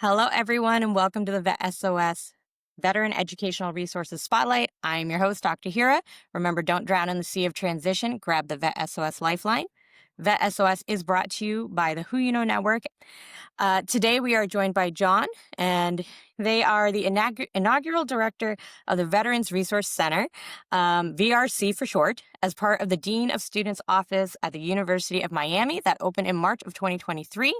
Hello, everyone, and welcome to the VET S.O.S. Veteran Educational Resources Spotlight. I'm your host, Dr. Hira. Remember, don't drown in the sea of transition. Grab the VET S.O.S. Lifeline. VET S.O.S. is brought to you by the Who You Know Network. Today, we are joined by Jon, and they are the inaugural director of the Veterans Resource Center, VRC for short, as part of the Dean of Students Office at the University of Miami that opened in March of 2023.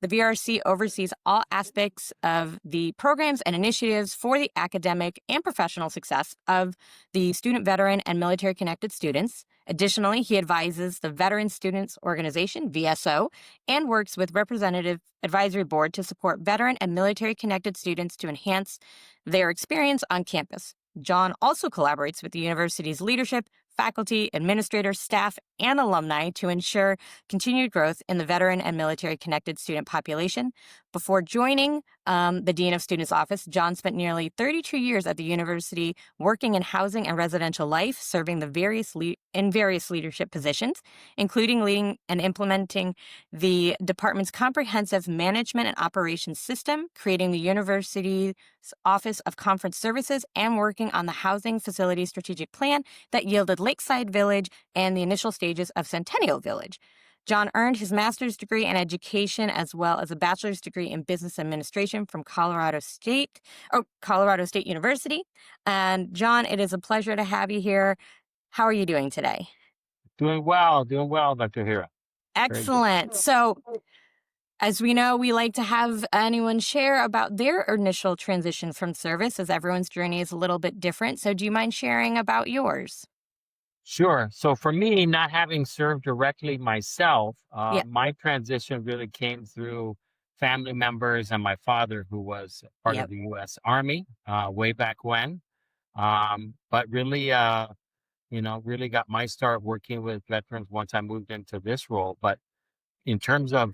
The VRC oversees all aspects of the programs and initiatives for the academic and professional success of the student, veteran, and military-connected students. Additionally, he advises the Veteran Students Organization, VSO, and works with Representative Advisory Board to support veteran and military-connected students to enhance their experience on campus. Jon also collaborates with the university's leadership, faculty, administrators, staff, and alumni to ensure continued growth in the veteran and military-connected student population. Before joining the Dean of Students Office, Jon spent nearly 32 years at the university working in housing and residential life, serving in various leadership positions, including leading and implementing the department's comprehensive management and operations system, creating the university's Office of Conference Services, and working on the housing facility strategic plan that yielded Lakeside Village and the initial stages of Centennial Village. Jon earned his master's degree in education as well as a bachelor's degree in business administration from Colorado State University. And Jon, it is a pleasure to have you here. How are you doing today? Doing well, Dr. Hira. Very good. Excellent. So, as we know, we like to have anyone share about their initial transition from service, as everyone's journey is a little bit different. So, do you mind sharing about yours? Sure. So for me, not having served directly myself, Yeah. my transition really came through family members and my father, who was part of Yep. the U.S. Army way back when. But really, really got my start working with veterans once I moved into this role. But in terms of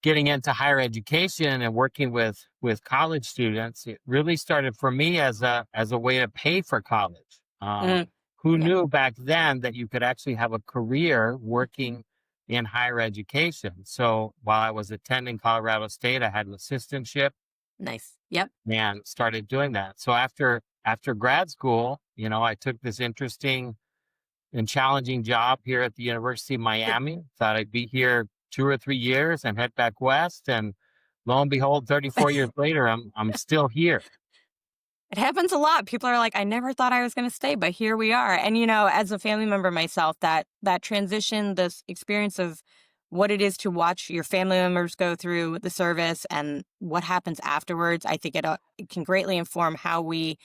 getting into higher education and working with college students, it really started for me as a way to pay for college. Mm, Who yeah. knew back then that you could actually have a career working in higher education? So while I was attending Colorado State, I had an assistantship Nice. Yep. and started doing that. So after grad school, I took this interesting and challenging job here at the University of Miami. Thought I'd be here 2 or 3 years and head back west. And lo and behold, 34 years later, I'm still here. It happens a lot. People are like, I never thought I was going to stay, but here we are. And, as a family member myself, that transition, this experience of what it is to watch your family members go through the service and what happens afterwards, I think it can greatly inform how we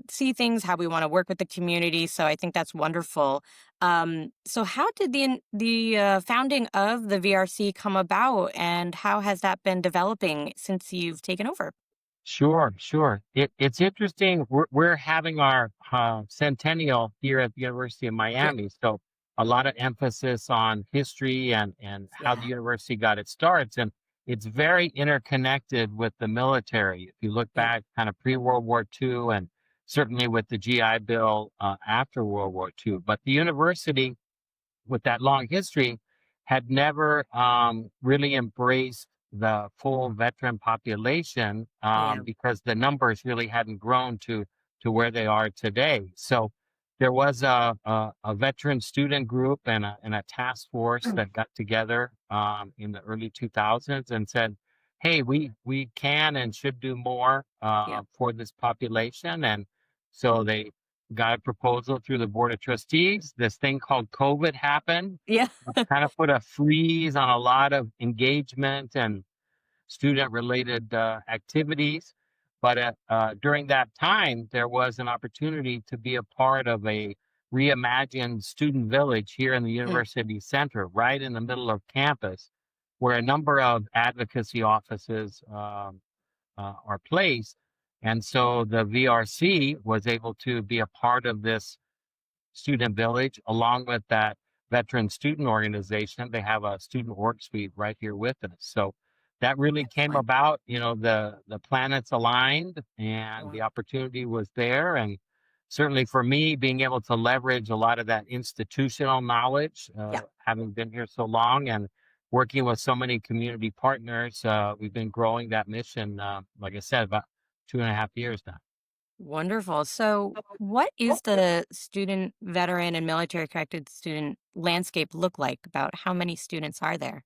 see things, how we want to work with the community. So I think that's wonderful. So how did the founding of the VRC come about, and how has that been developing since you've taken over? Sure. It's interesting. We're having our centennial here at the University of Yeah. Miami. So a lot of emphasis on history and how the Yeah. university got its starts. And it's very interconnected with the military. If you look Yep. back kind of pre-World War II and certainly with the GI Bill after World War II. But the university, with that long history, had never really embraced the full veteran population Yeah. because the numbers really hadn't grown to where they are today. So there was a veteran student group and a task force that got together in the early 2000s and said, "Hey, we can and should do more Yep. for this population." And so they got a proposal through the board of trustees. This thing called COVID happened, Yeah. kind of put a freeze on a lot of engagement and student related activities. But during that time, there was an opportunity to be a part of a reimagined student village here in the Mm, university center, right in the middle of campus, where a number of advocacy offices are placed. And so the VRC was able to be a part of this student village along with that veteran student organization. They have a student org suite right here with us. So that really came excellent. about, the planets aligned and Wow. the opportunity was there. And certainly for me, being able to leverage a lot of that institutional knowledge, Yeah. having been here so long and working with so many community partners, we've been growing that mission, like I said, about 2.5 years now. Wonderful. So, what is the student, veteran, and military connected student landscape look like? About how many students are there?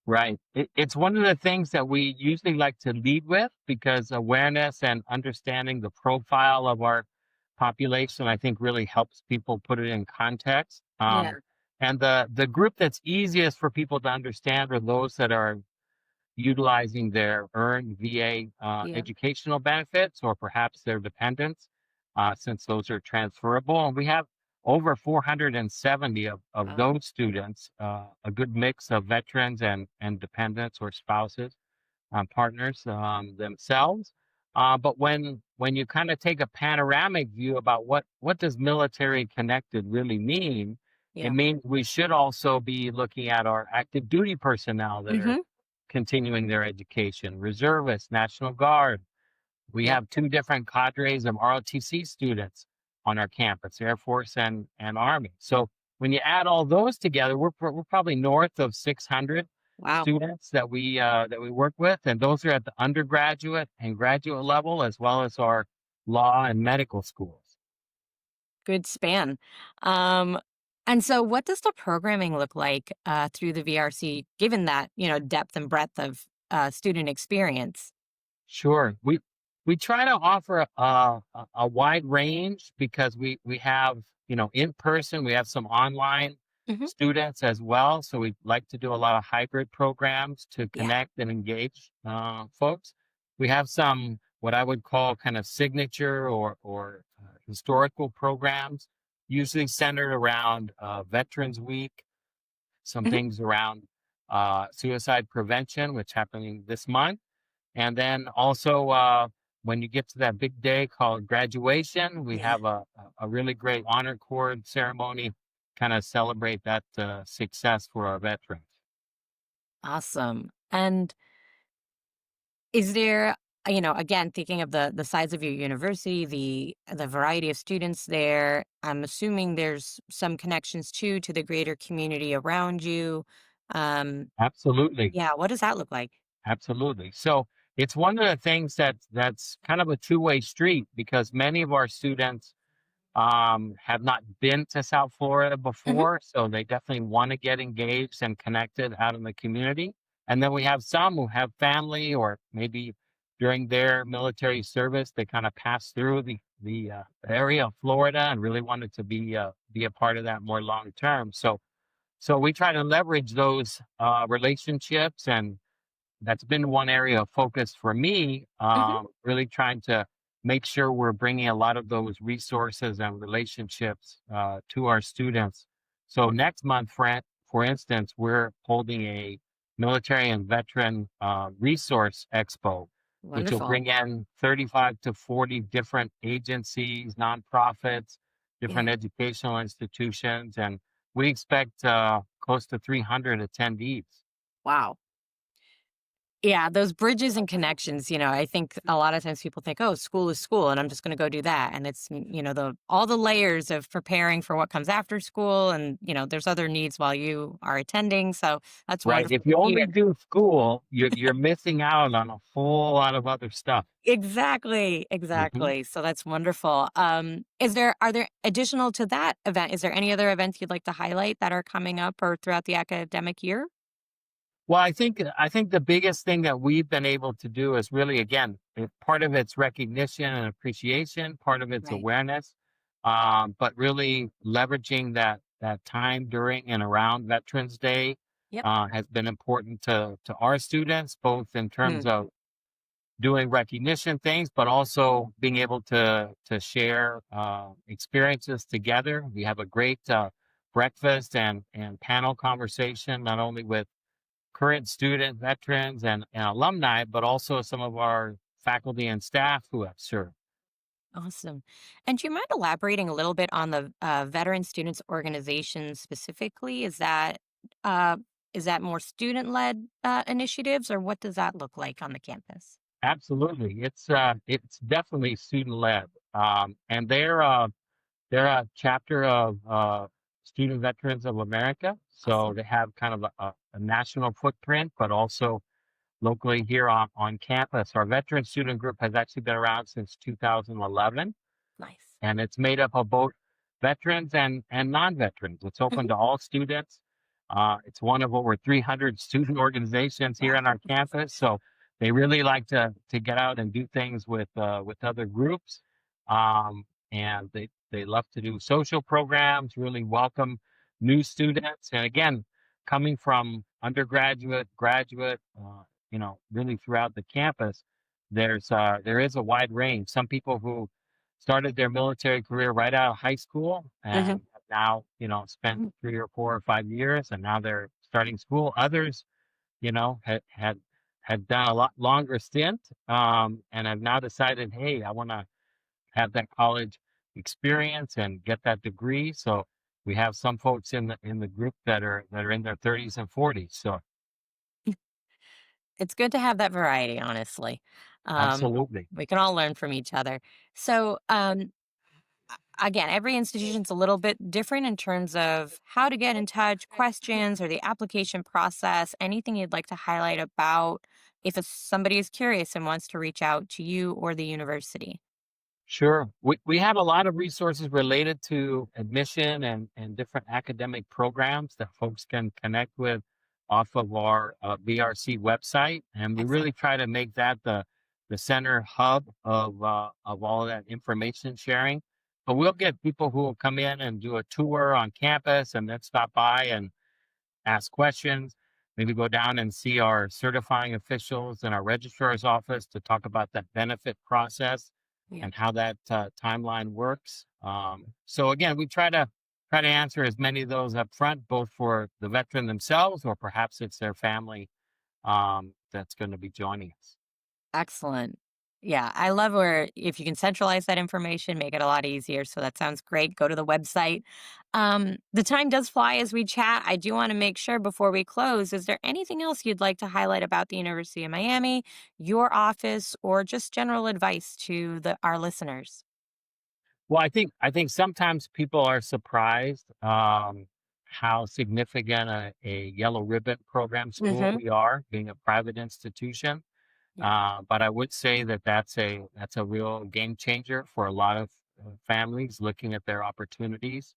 Right. It's one of the things that we usually like to lead with because awareness and understanding the profile of our population, I think, really helps people put it in context. Yeah. And the group that's easiest for people to understand are those that are utilizing their earned VA Yeah. educational benefits or perhaps their dependents, since those are transferable. And we have over 470 of Wow. those students, a good mix of veterans and dependents or spouses, partners themselves. But when you kind of take a panoramic view about what does military connected really mean, it Yeah. means we should also be looking at our active duty personnel that are Mm-hmm. continuing their education, reservists, National Guard. We Yep. have two different cadres of ROTC students on our campus, Air Force and Army. So when you add all those together, we're probably north of 600 Wow. students that we work with, and those are at the undergraduate and graduate level, as well as our law and medical schools. Good span. Um, and so, what does the programming look like through the VRC, given that depth and breadth of student experience? Sure. We try to offer a wide range because we have, in person, we have some online Hmm. students as well. So we like to do a lot of hybrid programs to Yeah. connect and engage folks. We have some what I would call kind of signature or historical programs, usually centered around Veterans Week, some Hmm. things around suicide prevention, which happening this month, and then also, when you get to that big day called graduation, we Yeah. have a really great honor cord ceremony, kind of celebrate that success for our veterans. Awesome. And is there, again, thinking of the size of your university, the variety of students there, I'm assuming there's some connections too to the greater community around you. Um, Absolutely, yeah, what does that look like? absolutely. So it's one of the things that's kind of a two-way street because many of our students have not been to South Florida Hmm. before, so they definitely want to get engaged and connected out in the community. And then we have some who have family, or maybe during their military service, they kind of passed through the area of Florida and really wanted to be a part of that more long term. So we try to leverage those relationships, and that's been one area of focus for me, Hmm. really trying to make sure we're bringing a lot of those resources and relationships to our students. So next month, for instance, we're holding a military and veteran resource expo, which will Wonderful. bring in 35 to 40 different agencies, nonprofits, different Yeah. educational institutions, and we expect close to 300 attendees. Wow. Yeah, those bridges and connections, I think a lot of times people think, "Oh, school is school, and I'm just gonna go do that." And it's, the all the layers of preparing for what comes after school and, there's other needs while you are attending, so that's Right, wonderful if you to hear. only do school, you're missing out on a whole lot of other stuff. Exactly, Mhm. exactly, so that's wonderful. Are there additional to that event, is there any other events you'd like to highlight that are coming up or throughout the academic year? Well, I think the biggest thing that we've been able to do is really, again, part of it's recognition and appreciation, part of it's Right. awareness, but really leveraging that time during and around Veterans Day Yep. has been important to our students, both in terms Mm, of doing recognition things, but also being able to share experiences together. We have a great breakfast and panel conversation, not only with current student veterans and alumni, but also some of our faculty and staff who have served. awesome. And do you mind elaborating a little bit on the veteran students organization specifically? Uh, is that more student-led initiatives, or what does that look like on the campus? Absolutely, it's definitely student led, and they're a chapter of Student Veterans of America. So Awesome. they have kind of a national footprint, but also locally here on campus. Our veteran student group has actually been around since 2011, Nice. and it's made up of both veterans and non-veterans. It's open Mhm. to all students. It's one of over 300 student organizations here Wow. on our campus, so they really like to get out and do things with other groups, and they love to do social programs. Really welcome new students, and again, coming from undergraduate, graduate, really throughout the campus, there is a wide range. Some people who started their military career right out of high school and Mhm. have now, spent Mhm. 3 or 4 or 5 years and now they're starting school. Others, had done a lot longer stint, and have now decided, hey, I want to have that college experience and get that degree. So we have some folks in the group that are in their 30s and 40s. So It's good to have that variety, honestly. Um, absolutely. we can all learn from each other. So, again, every institution's a little bit different in terms of how to get in touch, questions, or the application process. Anything you'd like to highlight about if somebody is curious and wants to reach out to you or the university? Sure. We have a lot of resources related to admission and different academic programs that folks can connect with off of our BRC website. And we Excellent. really try to make that the center hub of all of that information sharing. But we'll get people who will come in and do a tour on campus and then stop by and ask questions, maybe go down and see our certifying officials in our registrar's office to talk about that benefit process Yeah. and how that timeline works. So again, we try to answer as many of those up front, both for the veteran themselves or perhaps it's their family that's going to be joining us. Excellent. Yeah, I love where if you can centralize that information, make it a lot easier. So that sounds great. Go to the website. The time does fly as we chat. I do want to make sure before we close, is there anything else you'd like to highlight about the University of Miami, your office, or just general advice to our listeners? Well, I think sometimes people are surprised how significant a yellow ribbon program school Hmm. we are, being a private institution. Yeah. But I would say that that's a real game changer for a lot of families looking at their opportunities,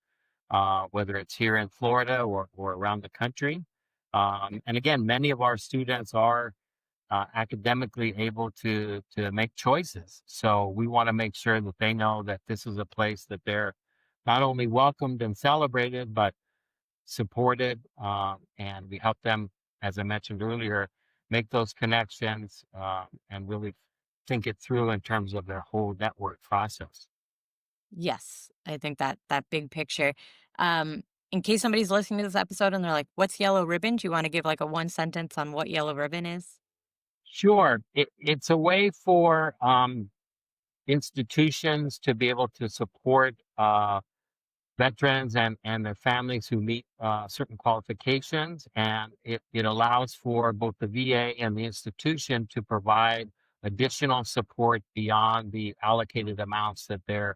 whether it's here in Florida or around the country. And again, many of our students are academically able to make choices. So we want to make sure that they know that this is a place that they're not only welcomed and celebrated, but supported, and we help them, as I mentioned earlier, make those connections and really think it through in terms of their whole network process. Yes, I think that big picture. Um, in case somebody's listening to this episode and they're like, "What's yellow ribbon?" Do you want to give like a one sentence on what yellow ribbon is? Sure, it's a way for institutions to be able to support veterans and their families who meet certain qualifications. And it allows for both the VA and the institution to provide additional support beyond the allocated amounts that their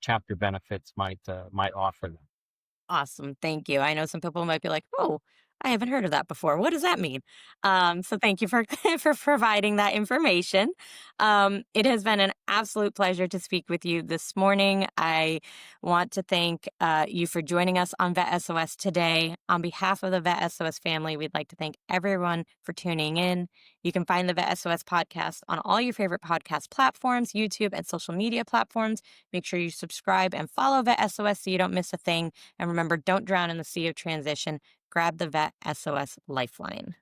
chapter benefits might offer them. Awesome. Thank you. I know some people might be like, "Oh, I haven't heard of that before. What does that mean?" So thank you for for providing that information. It has been an absolute pleasure to speak with you this morning. I want to thank you for joining us on VET SOS today. On behalf of the VET SOS family, we'd like to thank everyone for tuning in. You can find the VET SOS podcast on all your favorite podcast platforms, YouTube, and social media platforms. Make sure you subscribe and follow VET SOS so you don't miss a thing. And remember, don't drown in the sea of transition. Grab the VET SOS Lifeline.